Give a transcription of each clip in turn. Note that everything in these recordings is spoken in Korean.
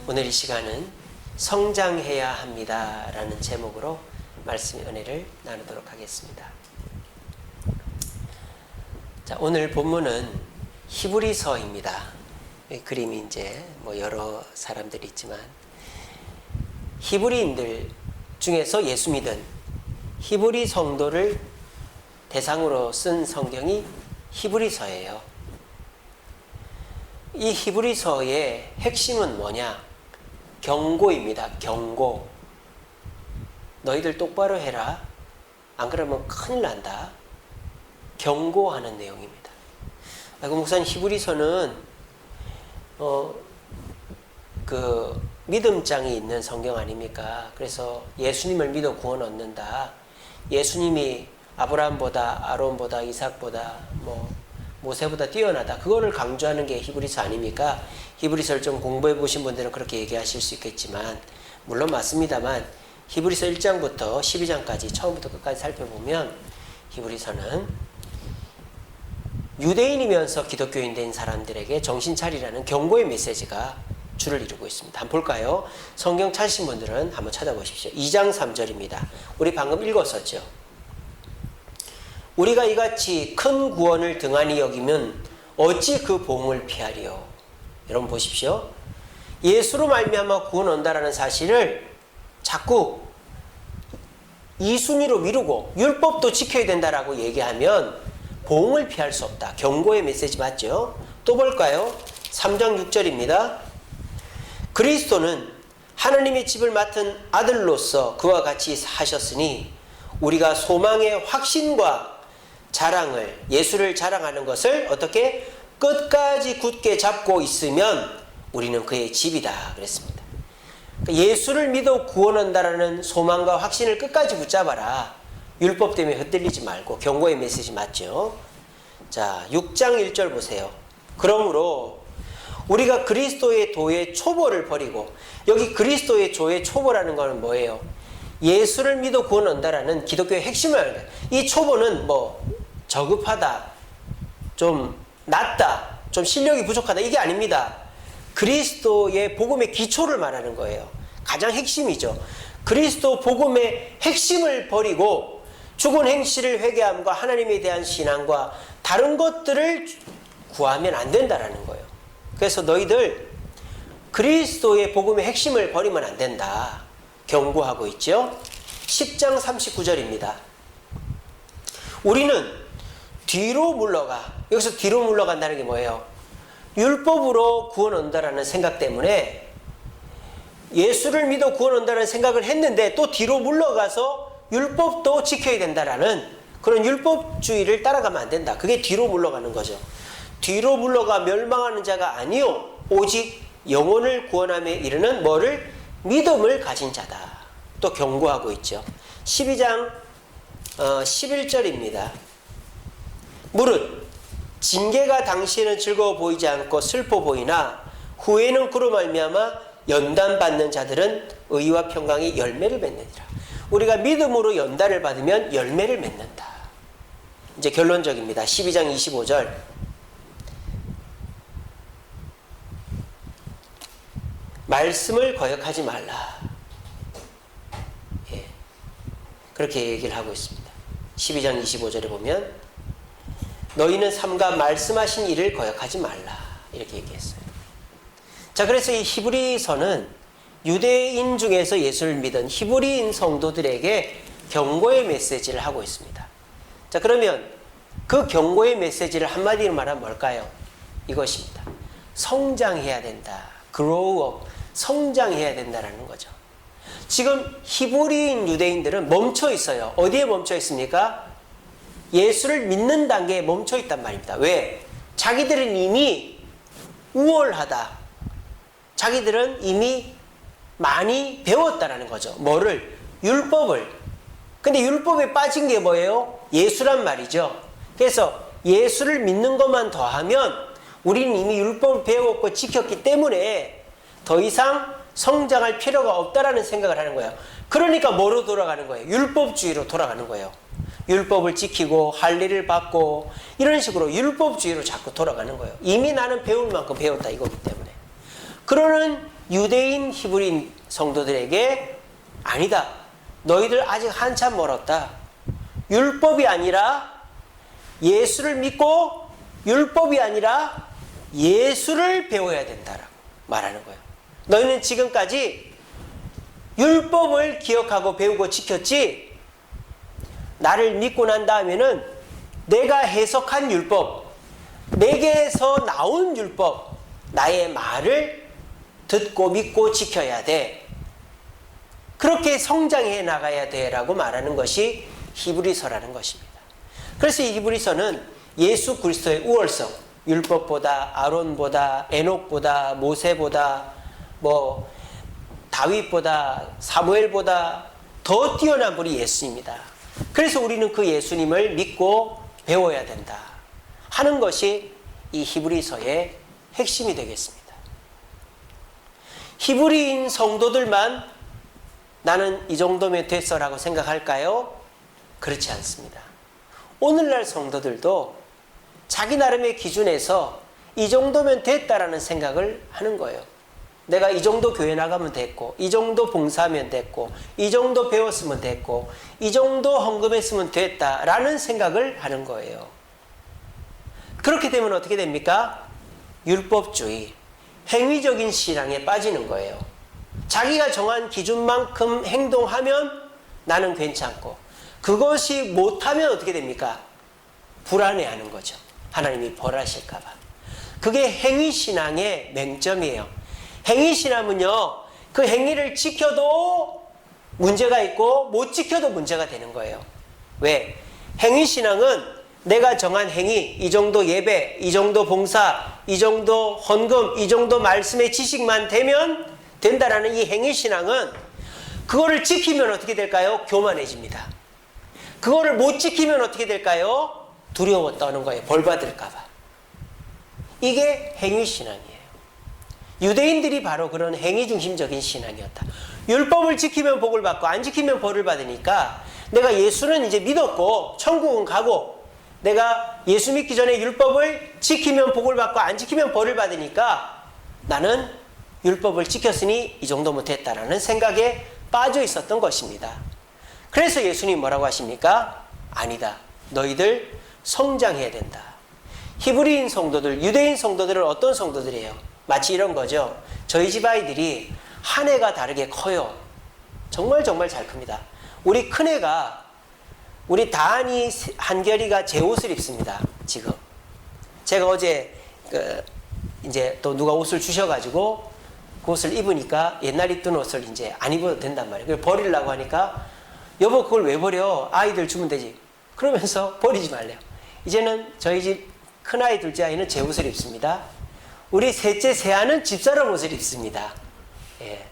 오늘 이 시간은 성장해야 합니다 라는 제목으로 말씀의 은혜를 나누도록 하겠습니다. 자, 오늘 본문은 히브리서입니다. 이 그림이 이제 여러 사람들이 있지만 히브리인들 중에서 예수 믿은 히브리 성도를 대상으로 쓴 성경이 히브리서예요. 이 히브리서의 핵심은 뭐냐? 경고입니다. 경고. 너희들 똑바로 해라. 안 그러면 큰일 난다. 경고하는 내용입니다. 목사님, 히브리서는 믿음장이 있는 성경 아닙니까? 그래서 예수님을 믿어 구원 얻는다. 예수님이 아브라함보다, 아론보다, 이삭보다, 모세보다 뛰어나다. 그거를 강조하는 게 히브리서 아닙니까? 히브리서를 좀 공부해 보신 분들은 그렇게 얘기하실 수 있겠지만, 물론 맞습니다만 히브리서 1장부터 12장까지 처음부터 끝까지 살펴보면 히브리서는 유대인이면서 기독교인 된 사람들에게 정신 차리라는 경고의 메시지가 주를 이루고 있습니다. 한번 볼까요? 성경 찾으신 분들은 한번 찾아보십시오. 2장 3절입니다. 우리 방금 읽었었죠. 우리가 이같이 큰 구원을 등한히 여기면 어찌 그 보응을 피하리요. 여러분 보십시오. 예수로 말미암아 구원 온다라는 사실을 자꾸 이순위로 미루고 율법도 지켜야 된다라고 얘기하면 보응을 피할 수 없다. 경고의 메시지 맞죠? 또 볼까요? 3장 6절입니다. 그리스도는 하나님의 집을 맡은 아들로서 그와 같이 하셨으니 우리가 소망의 확신과 자랑을, 예수를 자랑하는 것을 어떻게 끝까지 굳게 잡고 있으면 우리는 그의 집이다 그랬습니다. 예수를 믿어 구원한다라는 소망과 확신을 끝까지 붙잡아라. 율법 때문에 흩날리지 말고. 경고의 메시지 맞죠? 자, 6장 1절 보세요. 그러므로 우리가 그리스도의 도의 초보를 버리고, 여기 그리스도의 도의 초보라는 것은 뭐예요? 예수를 믿어 구원 얻는다라는 기독교의 핵심을 하는 거예요. 이 초보는 저급하다, 좀 낮다, 좀 실력이 부족하다, 이게 아닙니다. 그리스도의 복음의 기초를 말하는 거예요. 가장 핵심이죠. 그리스도 복음의 핵심을 버리고 죽은 행실을 회개함과 하나님에 대한 신앙과 다른 것들을 구하면 안 된다라는 거예요. 그래서 너희들 그리스도의 복음의 핵심을 버리면 안 된다. 경고하고 있죠. 10장 39절입니다. 우리는 뒤로 물러가. 여기서 뒤로 물러간다는 게 뭐예요? 율법으로 구원 온다라는 생각 때문에 예수를 믿어 구원 온다는 생각을 했는데 또 뒤로 물러가서 율법도 지켜야 된다라는 그런 율법주의를 따라가면 안 된다. 그게 뒤로 물러가는 거죠. 뒤로 물러가 멸망하는 자가 아니요 오직 영혼을 구원함에 이르는 뭐를? 믿음을 가진 자다. 또 경고하고 있죠. 12장 11절입니다. 무릇 징계가 당시에는 즐거워 보이지 않고 슬퍼 보이나 후에는 그로 말미암아 연단받는 자들은 의와 평강이 열매를 맺느니라. 우리가 믿음으로 연단을 받으면 열매를 맺는다. 이제 결론적입니다. 12장 25절. 말씀을 거역하지 말라. 그렇게 얘기를 하고 있습니다. 12장 25절에 보면 너희는 삼가 말씀하신 일을 거역하지 말라. 이렇게 얘기했어요. 자, 그래서 이 히브리서는 유대인 중에서 예수를 믿은 히브리인 성도들에게 경고의 메시지를 하고 있습니다. 자, 그러면 그 경고의 메시지를 한마디로 말하면 뭘까요? 이것입니다. 성장해야 된다. grow up. 성장해야 된다라는 거죠. 지금 히브리인 유대인들은 멈춰 있어요. 어디에 멈춰 있습니까? 예수를 믿는 단계에 멈춰 있단 말입니다. 왜? 자기들은 이미 우월하다. 자기들은 이미 많이 배웠다라는 거죠. 뭐를? 율법을. 근데 율법에 빠진 게 뭐예요? 예수란 말이죠. 그래서 예수를 믿는 것만 더하면 우리는 이미 율법을 배웠고 지켰기 때문에 더 이상 성장할 필요가 없다라는 생각을 하는 거예요. 그러니까 뭐로 돌아가는 거예요? 율법주의로 돌아가는 거예요. 율법을 지키고 할례를 받고 이런 식으로 율법주의로 자꾸 돌아가는 거예요. 이미 나는 배울 만큼 배웠다 이거기 때문에. 그러는 유대인 히브리인 성도들에게 아니다. 너희들 아직 한참 멀었다. 율법이 아니라 예수를 믿고 율법이 아니라 예수를 배워야 된다라고 말하는 거예요. 너희는 지금까지 율법을 기억하고 배우고 지켰지, 나를 믿고 난 다음에는 내가 해석한 율법, 내게서 나온 율법, 나의 말을 듣고 믿고 지켜야 돼. 그렇게 성장해 나가야 돼 라고 말하는 것이 히브리서라는 것입니다. 그래서 이 히브리서는 예수 그리스도의 우월성, 율법보다 아론보다 에녹보다 모세보다 다윗보다 사무엘보다 더 뛰어난 분이 예수입니다. 그래서 우리는 그 예수님을 믿고 배워야 된다 하는 것이 이 히브리서의 핵심이 되겠습니다. 히브리인 성도들만 나는 이 정도면 됐어라고 생각할까요? 그렇지 않습니다. 오늘날 성도들도 자기 나름의 기준에서 이 정도면 됐다라는 생각을 하는 거예요. 내가 이 정도 교회 나가면 됐고, 이 정도 봉사하면 됐고, 이 정도 배웠으면 됐고, 이 정도 헌금했으면 됐다라는 생각을 하는 거예요. 그렇게 되면 어떻게 됩니까? 율법주의, 행위적인 신앙에 빠지는 거예요. 자기가 정한 기준만큼 행동하면 나는 괜찮고, 그것이 못하면 어떻게 됩니까? 불안해하는 거죠. 하나님이 벌하실까 봐. 그게 행위신앙의 맹점이에요. 행위신앙은요, 그 행위를 지켜도 문제가 있고 못 지켜도 문제가 되는 거예요. 왜? 행위신앙은 내가 정한 행위, 이 정도 예배, 이 정도 봉사, 이 정도 헌금, 이 정도 말씀의 지식만 되면 된다라는 이 행위신앙은 그거를 지키면 어떻게 될까요? 교만해집니다. 그거를 못 지키면 어떻게 될까요? 두려워 떠는 거예요. 벌 받을까 봐. 이게 행위신앙이에요. 유대인들이 바로 그런 행위 중심적인 신앙이었다. 율법을 지키면 복을 받고 안 지키면 벌을 받으니까 내가 예수는 이제 믿었고 천국은 가고, 내가 예수 믿기 전에 율법을 지키면 복을 받고 안 지키면 벌을 받으니까 나는 율법을 지켰으니 이 정도면 됐다라는 생각에 빠져 있었던 것입니다. 그래서 예수님 뭐라고 하십니까? 아니다. 너희들 성장해야 된다. 히브리인 성도들, 유대인 성도들은 어떤 성도들이에요? 마치 이런 거죠. 저희 집 아이들이 한 해가 다르게 커요. 정말 잘 큽니다. 우리 큰애가, 우리 다한이 한결이가 제 옷을 입습니다. 지금 제가 어제 이제 또 누가 옷을 주셔가지고 그 옷을 입으니까 옛날 입던 옷을 이제 안 입어도 된단 말이에요. 그래서 버리려고 하니까 여보 그걸 왜 버려? 아이들 주면 되지. 그러면서 버리지 말래요. 이제는 저희 집 큰아이 둘째 아이는 제 옷을 입습니다. 우리 셋째 새아는 집사람 옷을 입습니다. 예.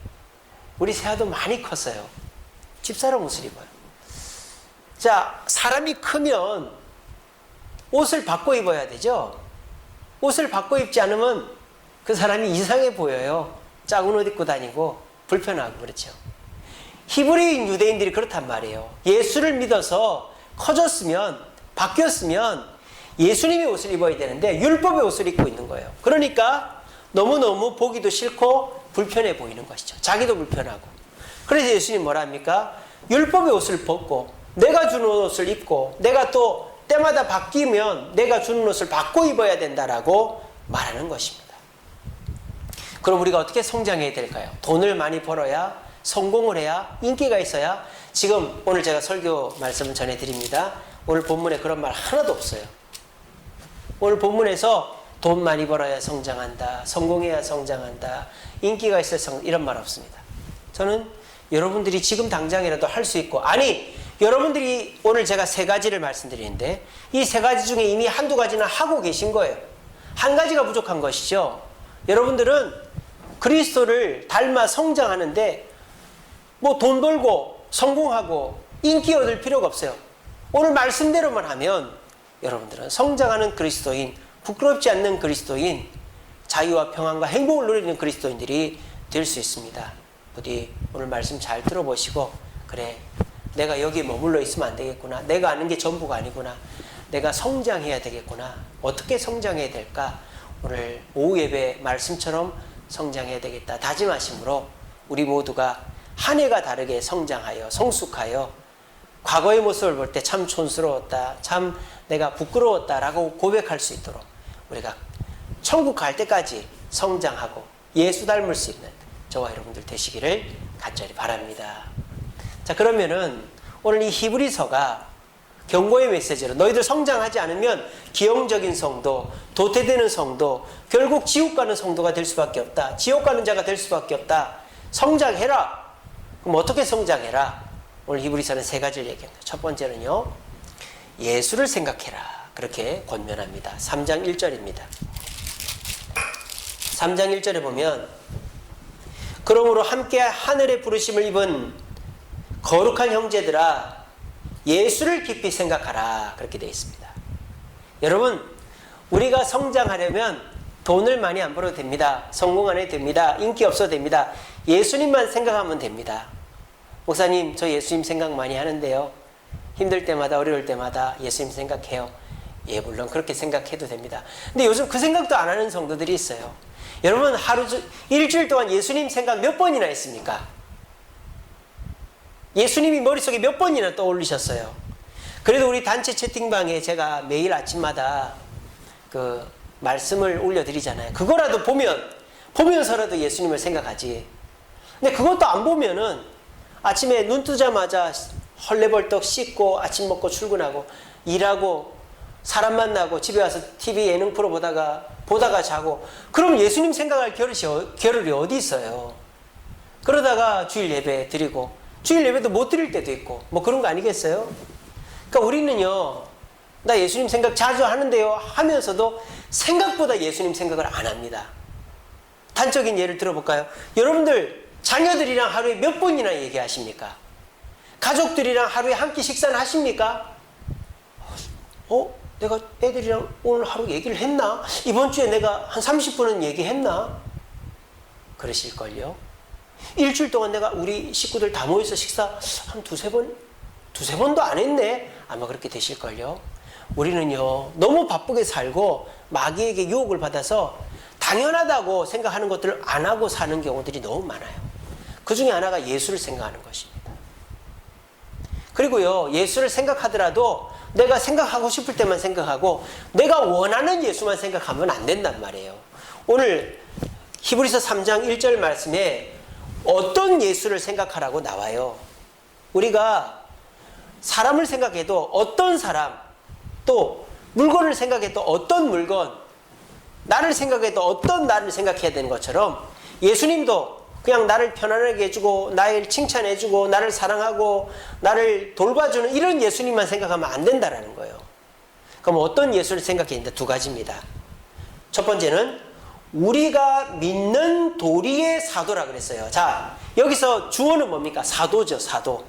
우리 새아도 많이 컸어요. 집사람 옷을 입어요. 자, 사람이 크면 옷을 바꿔 입어야 되죠. 옷을 바꿔 입지 않으면 그 사람이 이상해 보여요. 작은 옷 입고 다니고 불편하고 그렇죠. 히브리인 유대인들이 그렇단 말이에요. 예수를 믿어서 커졌으면, 바뀌었으면 예수님의 옷을 입어야 되는데 율법의 옷을 입고 있는 거예요. 그러니까 너무너무 보기도 싫고 불편해 보이는 것이죠. 자기도 불편하고. 그래서 예수님 뭐라 합니까? 율법의 옷을 벗고 내가 주는 옷을 입고, 내가 또 때마다 바뀌면 내가 주는 옷을 바꿔 입어야 된다라고 말하는 것입니다. 그럼 우리가 어떻게 성장해야 될까요? 돈을 많이 벌어야, 성공을 해야, 인기가 있어야? 지금 오늘 제가 설교 말씀을 전해드립니다. 오늘 본문에 그런 말 하나도 없어요. 오늘 본문에서 돈 많이 벌어야 성장한다, 성공해야 성장한다, 인기가 있어야 이런 말 없습니다. 저는 여러분들이 지금 당장이라도 할 수 있고, 아니 여러분들이 오늘 제가 세 가지를 말씀드리는데 이 세 가지 중에 이미 한두 가지는 하고 계신 거예요. 한 가지가 부족한 것이죠. 여러분들은 그리스도를 닮아 성장하는데 뭐 돈 벌고 성공하고 인기 얻을 필요가 없어요. 오늘 말씀대로만 하면 여러분들은 성장하는 그리스도인, 부끄럽지 않는 그리스도인, 자유와 평안과 행복을 누리는 그리스도인들이 될 수 있습니다. 부디 오늘 말씀 잘 들어보시고, 그래 내가 여기에 머물러 있으면 안 되겠구나, 내가 아는 게 전부가 아니구나, 내가 성장해야 되겠구나, 어떻게 성장해야 될까, 오늘 오후 예배 말씀처럼 성장해야 되겠다 다짐하심으로 우리 모두가 한 해가 다르게 성장하여 성숙하여 과거의 모습을 볼 때 참 촌스러웠다, 참 내가 부끄러웠다라고 고백할 수 있도록 우리가 천국 갈 때까지 성장하고 예수 닮을 수 있는 저와 여러분들 되시기를 간절히 바랍니다. 자, 그러면은 오늘 이 히브리서가 경고의 메시지로 너희들 성장하지 않으면 기형적인 성도, 도태되는 성도, 결국 지옥 가는 성도가 될 수밖에 없다. 지옥 가는 자가 될 수밖에 없다. 성장해라. 그럼 어떻게 성장해라? 오늘 히브리서는 세 가지를 얘기합니다. 첫 번째는요, 예수를 생각해라. 그렇게 권면합니다. 3장 1절입니다. 3장 1절에 보면 그러므로 함께 하늘의 부르심을 입은 거룩한 형제들아 예수를 깊이 생각하라. 그렇게 되어 있습니다. 여러분, 우리가 성장하려면 돈을 많이 안 벌어도 됩니다. 성공 안 해도 됩니다. 인기 없어도 됩니다. 예수님만 생각하면 됩니다. 목사님, 저 예수님 생각 많이 하는데요. 힘들 때마다 어려울 때마다 예수님 생각해요. 예, 물론 그렇게 생각해도 됩니다. 근데 요즘 그 생각도 안 하는 성도들이 있어요. 여러분, 일주일 동안 예수님 생각 몇 번이나 했습니까? 예수님이 머릿속에 몇 번이나 떠올리셨어요. 그래도 우리 단체 채팅방에 제가 매일 아침마다 그 말씀을 올려드리잖아요. 그거라도 보면서라도 예수님을 생각하지. 근데 그것도 안 보면은 아침에 눈 뜨자마자 헐레벌떡 씻고 아침 먹고 출근하고 일하고 사람 만나고 집에 와서 TV 예능 프로 보다가 자고, 그럼 예수님 생각할 겨를이 어디 있어요? 그러다가 주일 예배 드리고 주일 예배도 못 드릴 때도 있고 뭐 그런 거 아니겠어요? 그러니까 우리는요, 나 예수님 생각 자주 하는데요 하면서도 생각보다 예수님 생각을 안 합니다. 단적인 예를 들어볼까요? 여러분들 자녀들이랑 하루에 몇 번이나 얘기하십니까? 가족들이랑 하루에 한 끼 식사는 하십니까? 내가 애들이랑 오늘 하루 얘기를 했나? 이번 주에 내가 한 30분은 얘기했나? 그러실걸요? 일주일 동안 내가 우리 식구들 다 모여서 식사 한 두세 번도 안 했네? 아마 그렇게 되실걸요? 우리는요, 너무 바쁘게 살고 마귀에게 유혹을 받아서 당연하다고 생각하는 것들을 안 하고 사는 경우들이 너무 많아요. 그 중에 하나가 예수를 생각하는 것입니다. 그리고요, 예수를 생각하더라도 내가 생각하고 싶을 때만 생각하고 내가 원하는 예수만 생각하면 안 된단 말이에요. 오늘 히브리서 3장 1절 말씀에 어떤 예수를 생각하라고 나와요. 우리가 사람을 생각해도 어떤 사람, 또 물건을 생각해도 어떤 물건, 나를 생각해도 어떤 나를 생각해야 되는 것처럼 예수님도 그냥 나를 편안하게 해주고 나를 칭찬해주고 나를 사랑하고 나를 돌봐주는 이런 예수님만 생각하면 안 된다라는 거예요. 그럼 어떤 예수를 생각해야 된다? 두 가지입니다. 첫 번째는 우리가 믿는 도리의 사도라 그랬어요. 자, 여기서 주어는 뭡니까? 사도죠, 사도.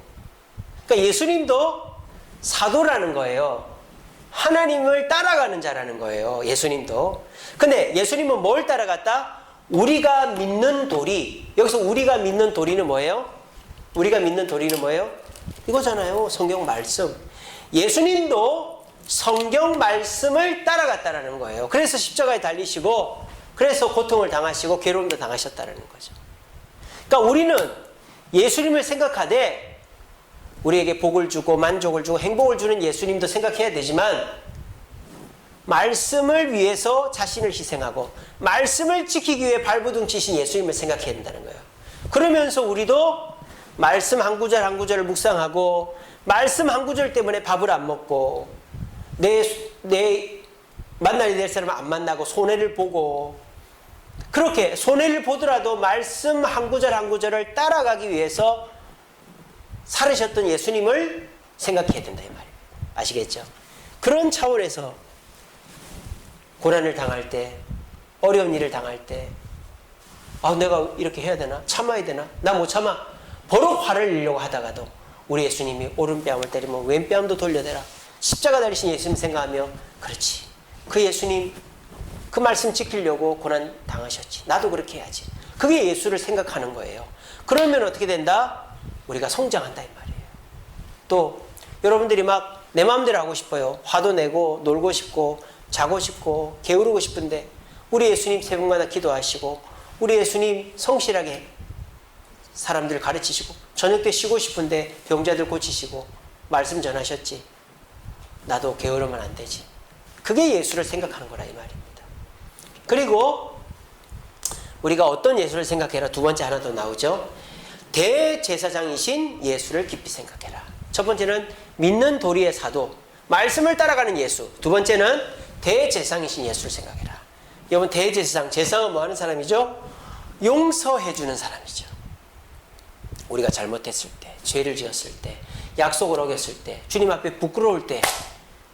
그러니까 예수님도 사도라는 거예요. 하나님을 따라가는 자라는 거예요, 예수님도. 근데 예수님은 뭘 따라갔다? 우리가 믿는 도리. 여기서 우리가 믿는 도리는 뭐예요? 우리가 믿는 도리는 뭐예요? 이거잖아요, 성경 말씀. 예수님도 성경 말씀을 따라갔다라는 거예요. 그래서 십자가에 달리시고 그래서 고통을 당하시고 괴로움도 당하셨다는 거죠. 그러니까 우리는 예수님을 생각하되 우리에게 복을 주고 만족을 주고 행복을 주는 예수님도 생각해야 되지만 말씀을 위해서 자신을 희생하고 말씀을 지키기 위해 발버둥 치신 예수님을 생각해야 된다는 거예요. 그러면서 우리도 말씀 한 구절 한 구절을 묵상하고 말씀 한 구절 때문에 밥을 안 먹고 내 만나야 될 사람을 안 만나고 손해를 보고, 그렇게 손해를 보더라도 말씀 한 구절 한 구절을 따라가기 위해서 살으셨던 예수님을 생각해야 된다 이 말이에요. 아시겠죠? 그런 차원에서 고난을 당할 때, 어려운 일을 당할 때, 내가 이렇게 해야 되나? 참아야 되나? 나 못 참아. 버럭 화를 내려고 하다가도 우리 예수님이 오른뺨을 때리면 왼뺨도 돌려대라. 십자가 달리신 예수님 생각하며, 그렇지, 그 예수님 그 말씀 지키려고 고난 당하셨지. 나도 그렇게 해야지. 그게 예수를 생각하는 거예요. 그러면 어떻게 된다? 우리가 성장한다 이 말이에요. 또 여러분들이 막 내 마음대로 하고 싶어요. 화도 내고 놀고 싶고 자고 싶고 게으르고 싶은데 우리 예수님 새벽마다 기도하시고 우리 예수님 성실하게 사람들 가르치시고 저녁 때 쉬고 싶은데 병자들 고치시고 말씀 전하셨지. 나도 게으르면 안 되지. 그게 예수를 생각하는 거라 이 말입니다. 그리고 우리가 어떤 예수를 생각해라. 두 번째 하나 더 나오죠. 대제사장이신 예수를 깊이 생각해라. 첫 번째는 믿는 도리의 사도, 말씀을 따라가는 예수. 두 번째는 대제사장이신 예수를 생각해라. 여러분, 대제사장, 제사장은 뭐 하는 사람이죠? 용서해 주는 사람이죠. 우리가 잘못했을 때, 죄를 지었을 때, 약속을 어겼을 때, 주님 앞에 부끄러울 때,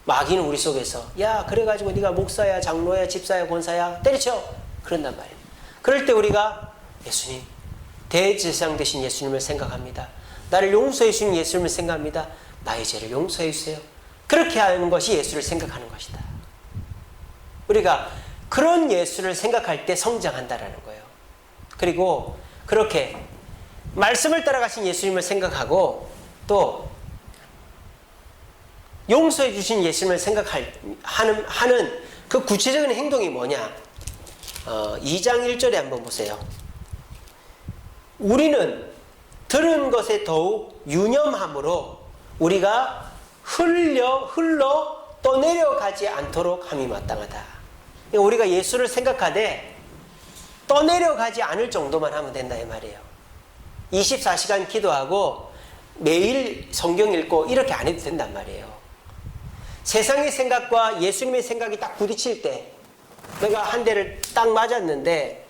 마귀는 우리 속에서 야, 그래가지고 네가 목사야, 장로야, 집사야, 권사야 때려쳐, 그런단 말이에요. 그럴 때 우리가 예수님, 대제사장 되신 예수님을 생각합니다. 나를 용서해 주신 예수님을 생각합니다. 나의 죄를 용서해 주세요. 그렇게 하는 것이 예수를 생각하는 것이다. 우리가 그런 예수를 생각할 때 성장한다라는 거예요. 그리고 그렇게 말씀을 따라가신 예수님을 생각하고 또 용서해 주신 예수님을 하는 그 구체적인 행동이 뭐냐? 2장 1절에 한번 보세요. 우리는 들은 것에 더욱 유념함으로 우리가 흘러 떠내려가지 않도록 함이 마땅하다. 우리가 예수를 생각하되 떠내려가지 않을 정도만 하면 된다 이 말이에요. 24시간 기도하고 매일 성경 읽고 이렇게 안 해도 된단 말이에요. 세상의 생각과 예수님의 생각이 딱 부딪힐 때 내가 한 대를 딱 맞았는데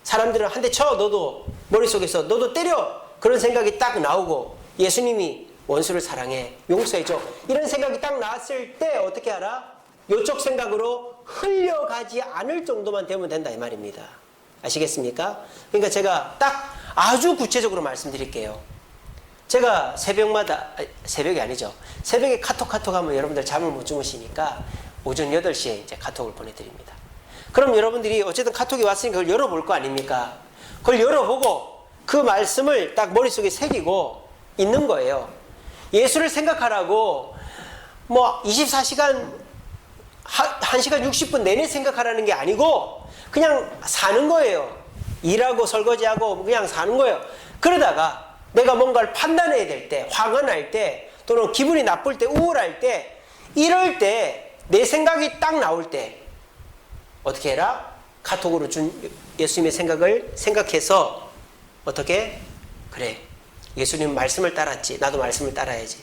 사람들은 한 대 쳐, 너도 머릿속에서 너도 때려, 그런 생각이 딱 나오고 예수님이 원수를 사랑해, 용서해줘, 이런 생각이 딱 나왔을 때 어떻게 하라? 요쪽 생각으로 흘려가지 않을 정도만 되면 된다 이 말입니다. 아시겠습니까? 그러니까 제가 딱 아주 구체적으로 말씀드릴게요. 제가 새벽이 아니죠. 새벽에 카톡 하면 여러분들 잠을 못 주무시니까 오전 8시에 이제 카톡을 보내드립니다. 그럼 여러분들이 어쨌든 카톡이 왔으니까 그걸 열어볼 거 아닙니까? 그걸 열어보고 그 말씀을 딱 머릿속에 새기고 있는 거예요. 예수를 생각하라고 뭐 24시간 1시간 60분 내내 생각하라는 게 아니고 그냥 사는 거예요. 일하고 설거지하고 그냥 사는 거예요. 그러다가 내가 뭔가를 판단해야 될 때, 화가 날 때, 또는 기분이 나쁠 때, 우울할 때, 이럴 때 내 생각이 딱 나올 때 어떻게 해라? 카톡으로 준 예수님의 생각을 생각해서 어떻게? 그래, 예수님 말씀을 따랐지. 나도 말씀을 따라야지.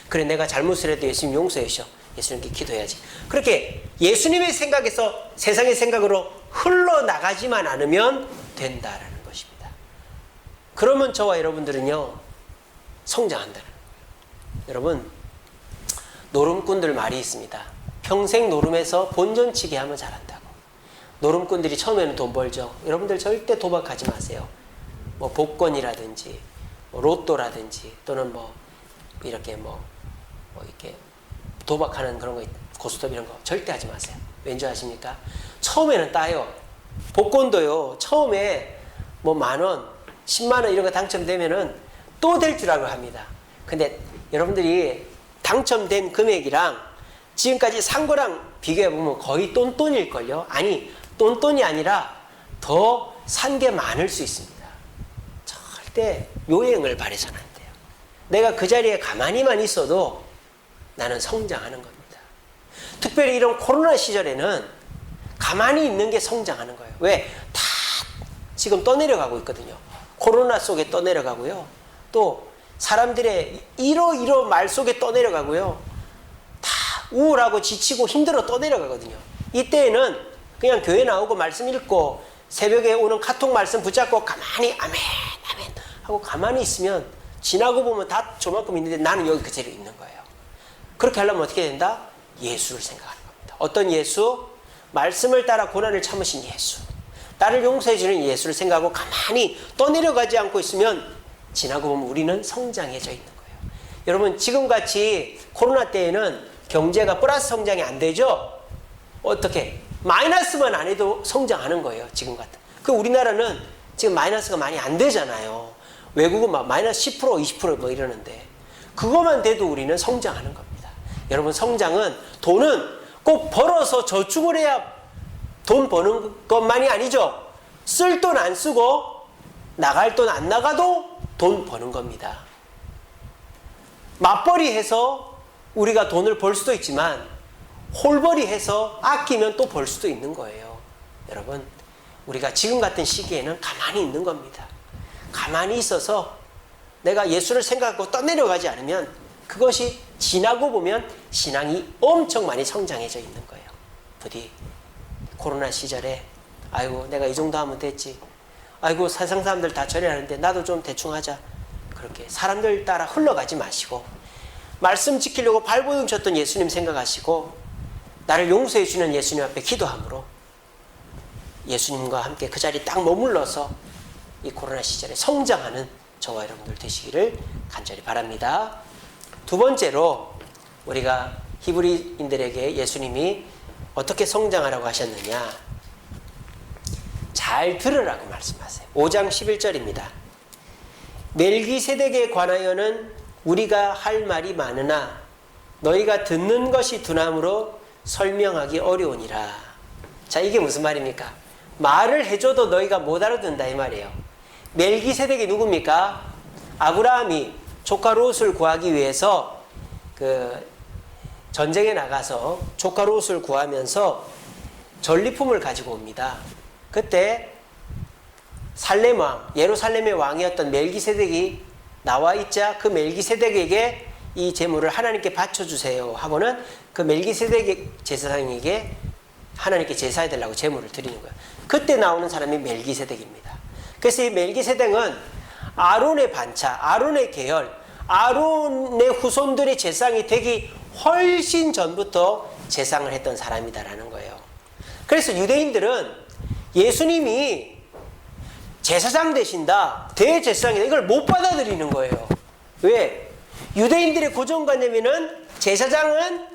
그래, 내가 잘못을 해도 예수님 용서해 주셔. 예수님께 기도해야지. 그렇게 예수님의 생각에서 세상의 생각으로 흘러나가지만 않으면 된다라는 것입니다. 그러면 저와 여러분들은요, 성장한다는 거예요. 여러분, 노름꾼들 말이 있습니다. 평생 노름에서 본전치기 하면 잘한다고. 노름꾼들이 처음에는 돈 벌죠. 여러분들 절대 도박하지 마세요. 뭐 복권이라든지 뭐 로또라든지 또는 뭐 이렇게 뭐 이렇게 도박하는 그런 거, 고스톱 이런 거 절대 하지 마세요. 왠지 아십니까? 처음에는 따요. 복권도요, 처음에 뭐 10,000원, 100,000원 이런 거 당첨되면은 또 될 줄 알고 합니다. 근데 여러분들이 당첨된 금액이랑 지금까지 산 거랑 비교해보면 거의 똔똔일걸요? 아니, 똔똔이 아니라 더 산 게 많을 수 있습니다. 절대 요행을 바라서는 안 돼요. 내가 그 자리에 가만히만 있어도 나는 성장하는 겁니다. 특별히 이런 코로나 시절에는 가만히 있는 게 성장하는 거예요. 왜? 다 지금 떠내려가고 있거든요. 코로나 속에 떠내려가고요. 또 사람들의 이러 말 속에 떠내려가고요. 다 우울하고 지치고 힘들어 떠내려가거든요. 이때에는 그냥 교회 나오고 말씀 읽고 새벽에 오는 카톡 말씀 붙잡고 가만히 아멘 아멘 하고 가만히 있으면 지나고 보면 다 저만큼 있는데 나는 여기 그대로 있는 거예요. 그렇게 하려면 어떻게 된다? 예수를 생각하는 겁니다. 어떤 예수? 말씀을 따라 고난을 참으신 예수, 나를 용서해 주는 예수를 생각하고 가만히 떠내려가지 않고 있으면 지나고 보면 우리는 성장해져 있는 거예요. 여러분, 지금같이 코로나 때에는 경제가 플러스 성장이 안 되죠? 어떻게? 마이너스만 안 해도 성장하는 거예요. 지금 같은. 그 우리나라는 지금 마이너스가 많이 안 되잖아요. 외국은 막 마이너스 10%, 20% 뭐 이러는데 그것만 돼도 우리는 성장하는 겁니다. 여러분, 성장은 돈은 꼭 벌어서 저축을 해야 돈 버는 것만이 아니죠. 쓸 돈 안 쓰고 나갈 돈 안 나가도 돈 버는 겁니다. 맞벌이 해서 우리가 돈을 벌 수도 있지만 홀벌이 해서 아끼면 또 벌 수도 있는 거예요. 여러분, 우리가 지금 같은 시기에는 가만히 있는 겁니다. 가만히 있어서 내가 예수를 생각하고 떠내려가지 않으면 그것이 지나고 보면 신앙이 엄청 많이 성장해져 있는 거예요. 부디 코로나 시절에 아이고 내가 이 정도 하면 됐지, 아이고 세상 사람들 다 저래 하는데 나도 좀 대충 하자, 그렇게 사람들 따라 흘러가지 마시고 말씀 지키려고 발버둥 쳤던 예수님 생각하시고 나를 용서해 주는 예수님 앞에 기도함으로 예수님과 함께 그 자리에 딱 머물러서 이 코로나 시절에 성장하는 저와 여러분들 되시기를 간절히 바랍니다. 두 번째로 우리가 히브리인들에게 예수님이 어떻게 성장하라고 하셨느냐, 잘 들으라고 말씀하세요. 5장 11절입니다. 멜기세덱에 관하여는 우리가 할 말이 많으나 너희가 듣는 것이 두나무로 설명하기 어려우니라. 자, 이게 무슨 말입니까? 말을 해줘도 너희가 못 알아듣는다 이 말이에요. 멜기세덱이 누굽니까? 아브라함이 조카 롯을 구하기 위해서 그 전쟁에 나가서 조카 롯을 구하면서 전리품을 가지고 옵니다. 그때 살렘 왕, 예루살렘의 왕이었던 멜기세덱이 나와 있자 그 멜기세덱에게 이 제물을 하나님께 바쳐주세요 하고는 그 멜기세덱 제사장에게 하나님께 제사해달라고 제물을 드리는 거예요. 그때 나오는 사람이 멜기세덱입니다. 그래서 이 멜기세덱은 아론의 반차, 아론의 계열, 아론의 후손들의 제사장이 되기 훨씬 전부터 제사장을 했던 사람이다라는 거예요. 그래서 유대인들은 예수님이 제사장 되신다, 대제사장이다, 이걸 못 받아들이는 거예요. 왜? 유대인들의 고정관념에는 제사장은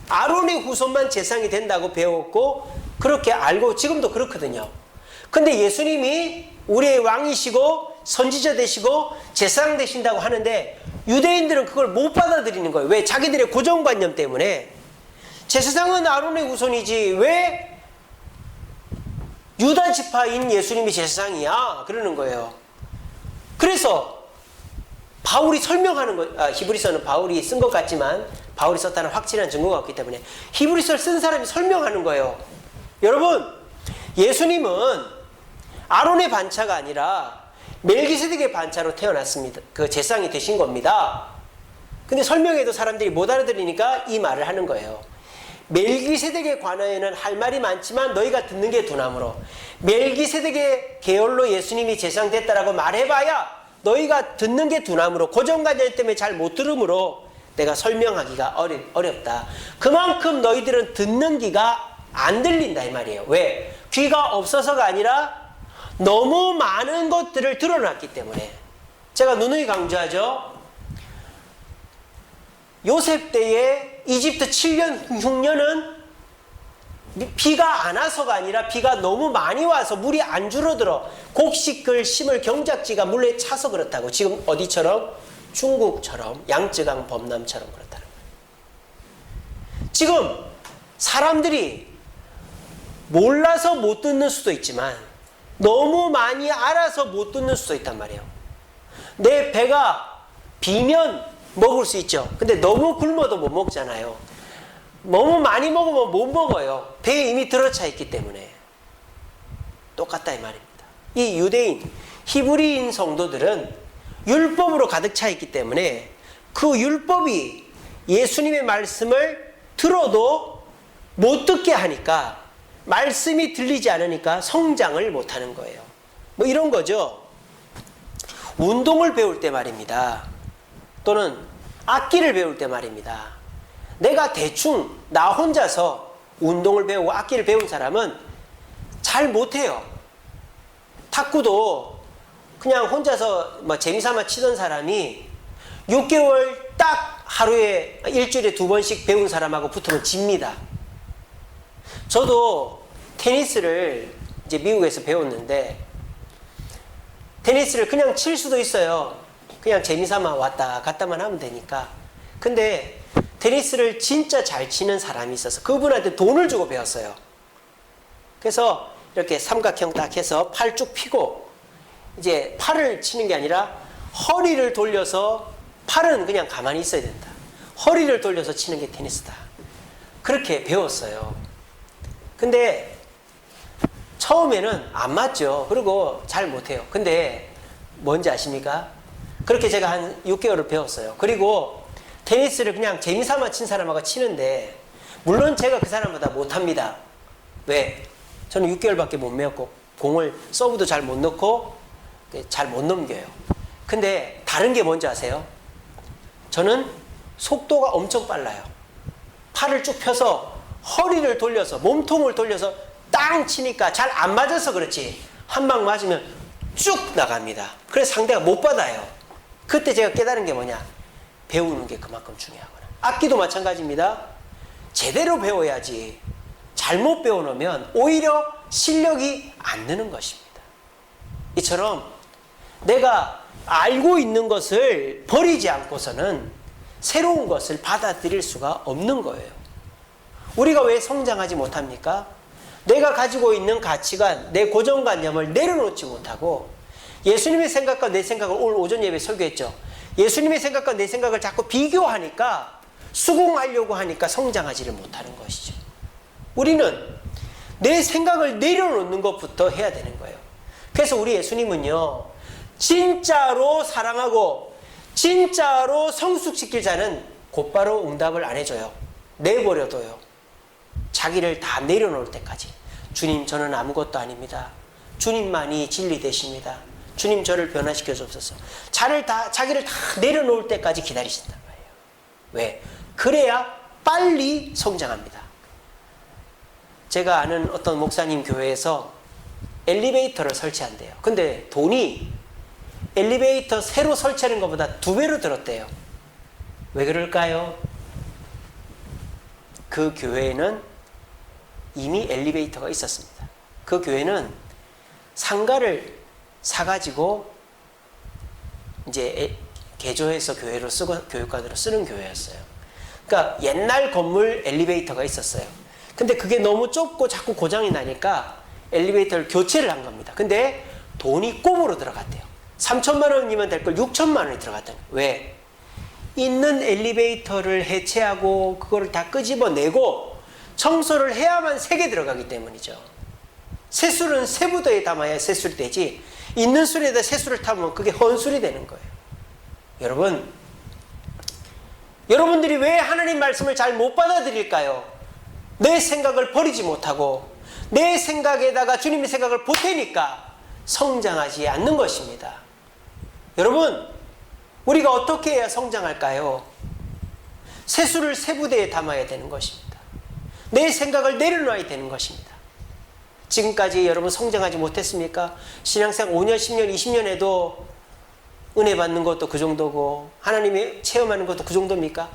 아론의 후손만 제사장이 된다고 배웠고 그렇게 알고 지금도 그렇거든요. 근데 예수님이 우리의 왕이시고 선지자 되시고 제사장 되신다고 하는데 유대인들은 그걸 못 받아들이는 거예요. 왜? 자기들의 고정관념 때문에. 제사장은 아론의 후손이지 왜 유다 지파인 예수님이 제사장이야? 그러는 거예요. 그래서 바울이 설명하는 거, 히브리서는 바울이 쓴 것 같지만 바울이 썼다는 확실한 증거가 없기 때문에 히브리서를 쓴 사람이 설명하는 거예요. 여러분, 예수님은 아론의 반차가 아니라 멜기세덱의 반차로 태어났습니다. 그 제사장이 되신 겁니다. 근데 설명해도 사람들이 못 알아들으니까 이 말을 하는 거예요. 멜기세덱에 관하여는 할 말이 많지만 너희가 듣는 게 두나무로. 멜기세덱의 계열로 예수님이 제사장 됐다라고 말해봐야 너희가 듣는 게 두나무로, 고정관념 때문에 잘 못 들으므로 내가 설명하기가 어렵다. 그만큼 너희들은 듣는 귀가 안 들린다 이 말이에요. 왜? 귀가 없어서가 아니라 너무 많은 것들을 드러났기 때문에. 제가 누누이 강조하죠. 요셉 때에 이집트 7년 흉년은 비가 안 와서가 아니라 비가 너무 많이 와서 물이 안 줄어들어 곡식을 심을 경작지가 물에 차서 그렇다고. 지금 어디처럼? 중국처럼, 양쯔강 범람처럼 그렇다는 거예요. 지금 사람들이 몰라서 못 듣는 수도 있지만 너무 많이 알아서 못 듣는 수도 있단 말이에요. 내 배가 비면 먹을 수 있죠. 근데 너무 굶어도 못 먹잖아요. 너무 많이 먹으면 못 먹어요. 배에 이미 들어차 있기 때문에. 똑같다 이 말입니다. 이 유대인, 히브리인 성도들은 율법으로 가득 차 있기 때문에 그 율법이 예수님의 말씀을 들어도 못 듣게 하니까, 말씀이 들리지 않으니까 성장을 못하는 거예요. 뭐 이런 거죠. 운동을 배울 때 말입니다. 또는 악기를 배울 때 말입니다. 내가 대충 나 혼자서 운동을 배우고 악기를 배운 사람은 잘 못해요. 탁구도 그냥 혼자서 뭐 재미삼아 치던 사람이 6개월 딱 하루에 일주일에 2번씩 배운 사람하고 붙으면 집니다. 저도 테니스를 이제 미국에서 배웠는데 테니스를 그냥 칠 수도 있어요. 그냥 재미삼아 왔다 갔다만 하면 되니까. 근데 테니스를 진짜 잘 치는 사람이 있어서 그분한테 돈을 주고 배웠어요. 그래서 이렇게 삼각형 딱 해서 팔 쭉 펴고 이제 팔을 치는 게 아니라 허리를 돌려서 팔은 그냥 가만히 있어야 된다. 허리를 돌려서 치는 게 테니스다. 그렇게 배웠어요. 근데 처음에는 안 맞죠. 그리고 잘 못해요. 근데 뭔지 아십니까? 그렇게 제가 한 6개월을 배웠어요. 그리고 테니스를 그냥 재미삼아 친 사람하고 치는데 물론 제가 그 사람보다 못합니다. 왜? 저는 6개월밖에 못 배웠고 공을 서브도 잘 못 넣고 잘 못 넘겨요. 근데 다른 게 뭔지 아세요? 저는 속도가 엄청 빨라요. 팔을 쭉 펴서 허리를 돌려서 몸통을 돌려서 땅 치니까 잘 안 맞아서 그렇지 한 방 맞으면 쭉 나갑니다. 그래서 상대가 못 받아요. 그때 제가 깨달은 게 뭐냐? 배우는 게 그만큼 중요하구나. 악기도 마찬가지입니다. 제대로 배워야지 잘못 배워놓으면 오히려 실력이 안 느는 것입니다. 이처럼 내가 알고 있는 것을 버리지 않고서는 새로운 것을 받아들일 수가 없는 거예요. 우리가 왜 성장하지 못합니까? 내가 가지고 있는 가치관, 내 고정관념을 내려놓지 못하고 예수님의 생각과 내 생각을 오늘 오전 예배 설교했죠. 예수님의 생각과 내 생각을 자꾸 비교하니까 수긍하려고 하니까 성장하지를 못하는 것이죠. 우리는 내 생각을 내려놓는 것부터 해야 되는 거예요. 그래서 우리 예수님은요, 진짜로 사랑하고 진짜로 성숙시킬 자는 곧바로 응답을 안 해줘요. 내버려둬요. 자기를 다 내려놓을 때까지. 주님, 저는 아무것도 아닙니다. 주님만이 진리 되십니다. 주님, 저를 변화시켜 주옵소서. 자기를 다 내려놓을 때까지 기다리신단 말이에요. 왜? 그래야 빨리 성장합니다. 제가 아는 어떤 목사님 교회에서 엘리베이터를 설치한대요. 근데 돈이 엘리베이터 새로 설치하는 것보다 2배로 들었대요. 왜 그럴까요? 그 교회에는 이미 엘리베이터가 있었습니다. 그 교회는 상가를 사가지고 이제 개조해서 교회로 쓰고 교육관으로 쓰는 교회였어요. 그러니까 옛날 건물 엘리베이터가 있었어요. 근데 그게 너무 좁고 자꾸 고장이 나니까 엘리베이터를 교체를 한 겁니다. 근데 돈이 꼼으로 들어갔대요. 3천만 원이면 될 걸 6천만 원이 들어갔다는 거예요. 왜? 있는 엘리베이터를 해체하고 그거를 다 끄집어내고 청소를 해야만 색이 들어가기 때문이죠. 새술은 새부도에 담아야 새술이 되지 있는 술에다 새술을 타면 그게 헌술이 되는 거예요. 여러분들이 왜 하나님 말씀을 잘 못 받아들일까요? 내 생각을 버리지 못하고 내 생각에다가 주님의 생각을 보태니까 성장하지 않는 것입니다. 여러분, 우리가 어떻게 해야 성장할까요? 새술을 새부대에 담아야 되는 것입니다. 내 생각을 내려놔야 되는 것입니다. 지금까지 여러분 성장하지 못했습니까? 신앙생활 5년, 10년, 20년 해도 은혜 받는 것도 그 정도고 하나님이 체험하는 것도 그 정도입니까?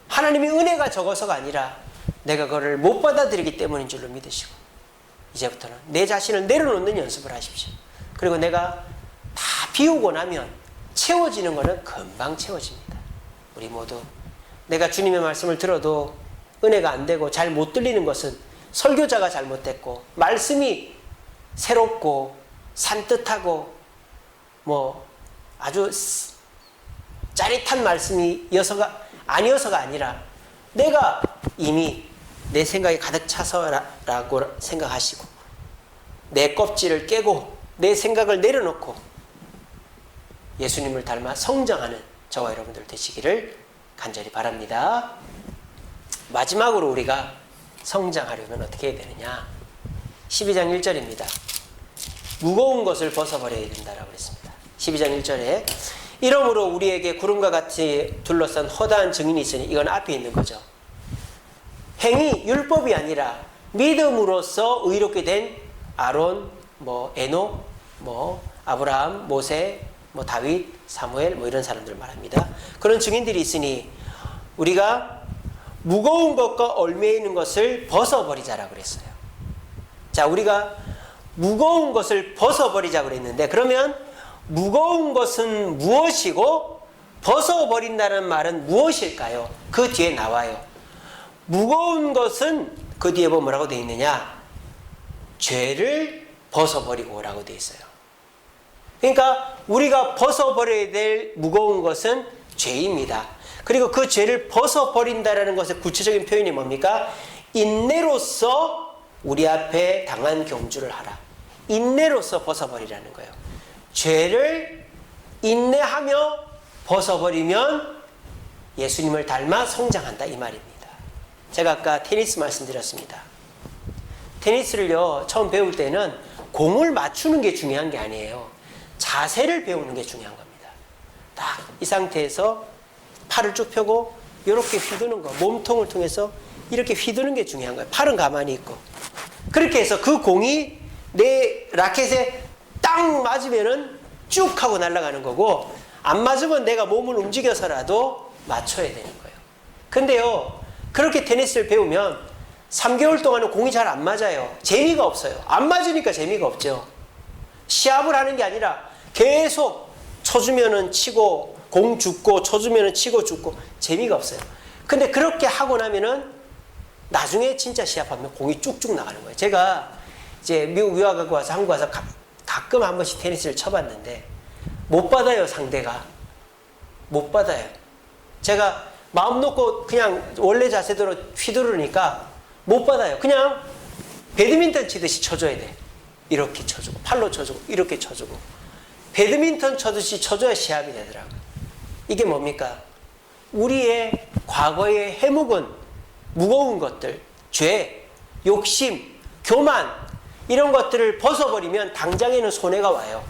하나님의 은혜가 적어서가 아니라 내가 그거를 못 받아들이기 때문인 줄로 믿으시고 이제부터는 내 자신을 내려놓는 연습을 하십시오. 그리고 내가 다 비우고 나면 채워지는 것은 금방 채워집니다. 우리 모두 내가 주님의 말씀을 들어도 은혜가 안 되고 잘 못 들리는 것은 설교자가 잘못됐고 말씀이 새롭고 산뜻하고 뭐 아주 짜릿한 말씀이어서가 아니어서가 아니라 내가 이미 내 생각이 가득 차서라고 생각하시고 내 껍질을 깨고 내 생각을 내려놓고 예수님을 닮아 성장하는 저와 여러분들 되시기를 간절히 바랍니다. 마지막으로 우리가 성장하려면 어떻게 해야 되느냐? 12장 1절입니다. 무거운 것을 벗어버려야 된다라고 그랬습니다. 12장 1절에 이러므로 우리에게 구름과 같이 둘러싼 허다한 증인이 있으니 이건 앞에 있는 거죠. 행위, 율법이 아니라 믿음으로써 의롭게 된 아론, 에녹, 아브라함, 모세, 다윗, 사무엘 이런 사람들 말합니다. 그런 증인들이 있으니 우리가 무거운 것과 얽매여 있는 것을 벗어버리자라고 그랬어요. 자, 우리가 무거운 것을 벗어버리자고 그랬는데 그러면 무거운 것은 무엇이고 벗어버린다는 말은 무엇일까요? 그 뒤에 나와요. 무거운 것은 그 뒤에 보면 뭐라고 되어 있느냐? 죄를 벗어버리고 오라고 되어 있어요. 그러니까 우리가 벗어버려야 될 무거운 것은 죄입니다. 그리고 그 죄를 벗어버린다라는 것의 구체적인 표현이 뭡니까? 인내로서 우리 앞에 당한 경주를 하라. 인내로서 벗어버리라는 거예요. 죄를 인내하며 벗어버리면 예수님을 닮아 성장한다 이 말입니다. 제가 아까 테니스 말씀드렸습니다. 테니스를요 처음 배울 때는 공을 맞추는 게 중요한 게 아니에요. 자세를 배우는 게 중요한 겁니다. 딱 이 상태에서 팔을 쭉 펴고 이렇게 휘두는 거, 몸통을 통해서 이렇게 휘두는 게 중요한 거예요. 팔은 가만히 있고. 그렇게 해서 그 공이 내 라켓에 딱 맞으면은 쭉 하고 날아가는 거고, 안 맞으면 내가 몸을 움직여서라도 맞춰야 되는 거예요. 근데요, 그렇게 테니스를 배우면 3개월 동안은 공이 잘 안 맞아요. 재미가 없어요. 안 맞으니까 재미가 없죠. 시합을 하는 게 아니라 계속 쳐주면은 치고, 공 죽고, 쳐주면은 치고 죽고, 재미가 없어요. 근데 그렇게 하고 나면은 나중에 진짜 시합하면 공이 쭉쭉 나가는 거예요. 제가 이제 미국 유학하고 와서 한국 와서 가끔 한 번씩 테니스를 쳐봤는데 못 받아요, 상대가. 못 받아요. 제가 마음 놓고 그냥 원래 자세대로 휘두르니까 못 받아요. 그냥 배드민턴 치듯이 쳐줘야 돼. 이렇게 쳐주고, 팔로 쳐주고, 이렇게 쳐주고. 배드민턴 쳐듯이 쳐줘야 시합이 되더라고요. 이게 뭡니까? 우리의 과거의 해묵은 무거운 것들, 죄, 욕심, 교만 이런 것들을 벗어버리면 당장에는 손해가 와요.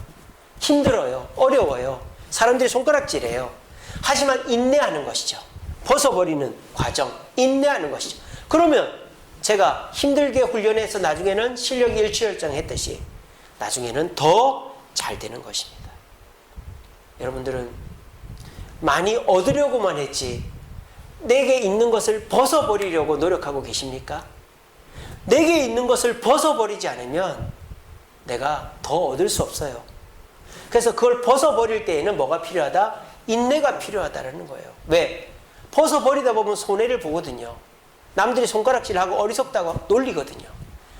힘들어요. 어려워요. 사람들이 손가락질해요. 하지만 인내하는 것이죠. 벗어버리는 과정, 인내하는 것이죠. 그러면 제가 힘들게 훈련해서 나중에는 실력이 일취월장했듯이 나중에는 더 잘 되는 것입니다. 여러분들은 많이 얻으려고만 했지 내게 있는 것을 벗어버리려고 노력하고 계십니까? 내게 있는 것을 벗어버리지 않으면 내가 더 얻을 수 없어요. 그래서 그걸 벗어버릴 때에는 뭐가 필요하다? 인내가 필요하다는 거예요. 왜? 벗어버리다 보면 손해를 보거든요. 남들이 손가락질하고 어리석다고 놀리거든요.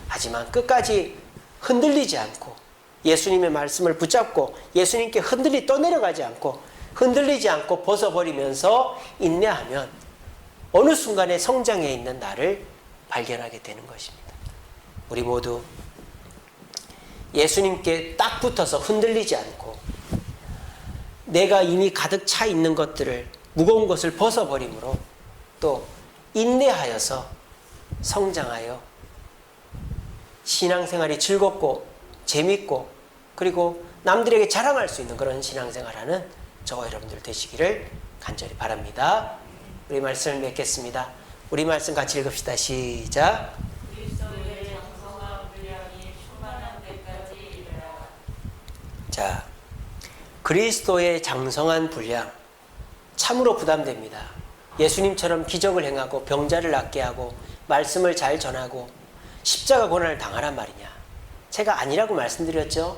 하지만 끝까지 흔들리지 않고 예수님의 말씀을 붙잡고 예수님께 흔들리 떠내려가지 않고 흔들리지 않고 벗어버리면서 인내하면 어느 순간에 성장해 있는 나를 발견하게 되는 것입니다. 우리 모두 예수님께 딱 붙어서 흔들리지 않고 내가 이미 가득 차 있는 것들을, 무거운 것을 벗어버림으로 또 인내하여서 성장하여 신앙생활이 즐겁고 재밌고 그리고 남들에게 자랑할 수 있는 그런 신앙생활하는 저와 여러분들 되시기를 간절히 바랍니다. 우리 말씀을 맺겠습니다. 우리 말씀 같이 읽읍시다. 시작. 자, 그리스도의 장성한 분량 참으로 부담됩니다. 예수님처럼 기적을 행하고 병자를 낫게 하고 말씀을 잘 전하고 십자가 고난을 당하란 말이냐? 제가 아니라고 말씀드렸죠.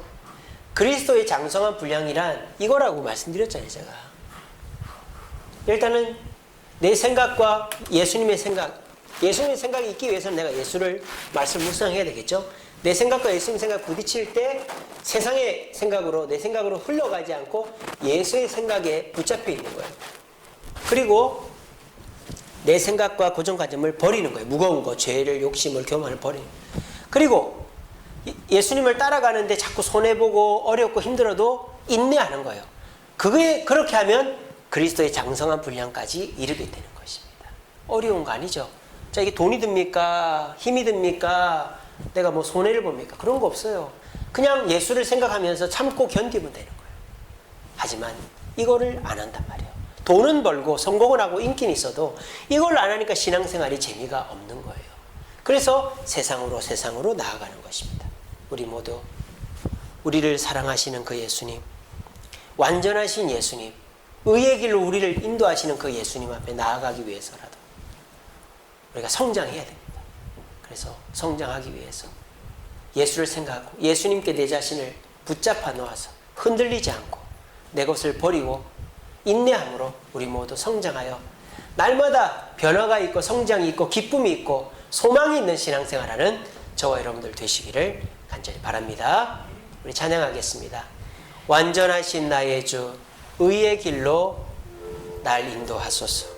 그리스도의 장성한 분량이란 이거라고 말씀드렸잖아요. 제가 일단은 내 생각과 예수님의 생각이 있기 위해서는 내가 예수를 말씀 묵상해야 되겠죠. 내 생각과 예수님 생각 부딪힐 때 세상의 생각으로 내 생각으로 흘러가지 않고 예수의 생각에 붙잡혀 있는 거예요. 그리고 내 생각과 고정관념을 버리는 거예요. 무거운 거, 죄를, 욕심을, 교만을 버리는 거예요. 그리고 예수님을 따라가는데 자꾸 손해보고 어렵고 힘들어도 인내하는 거예요. 그렇게 하면 그리스도의 장성한 분량까지 이르게 되는 것입니다. 어려운 거 아니죠. 자, 이게 돈이 듭니까? 힘이 듭니까? 내가 뭐 손해를 봅니까? 그런 거 없어요. 그냥 예수를 생각하면서 참고 견디면 되는 거예요. 하지만 이거를 안 한단 말이에요. 돈은 벌고 성공을 하고 인기는 있어도 이걸 안 하니까 신앙생활이 재미가 없는 거예요. 그래서 세상으로 나아가는 것입니다. 우리 모두 우리를 사랑하시는 그 예수님, 완전하신 예수님, 의의 길로 우리를 인도하시는 그 예수님 앞에 나아가기 위해서라도 우리가 성장해야 됩니다. 그래서 성장하기 위해서 예수를 생각하고 예수님께 내 자신을 붙잡아 놓아서 흔들리지 않고 내 것을 버리고 인내함으로 우리 모두 성장하여 날마다 변화가 있고 성장이 있고 기쁨이 있고 소망이 있는 신앙생활하는 저와 여러분들 되시기를 간절히 바랍니다. 우리 찬양하겠습니다. 완전하신 나의 주 의의 길로 날 인도하소서.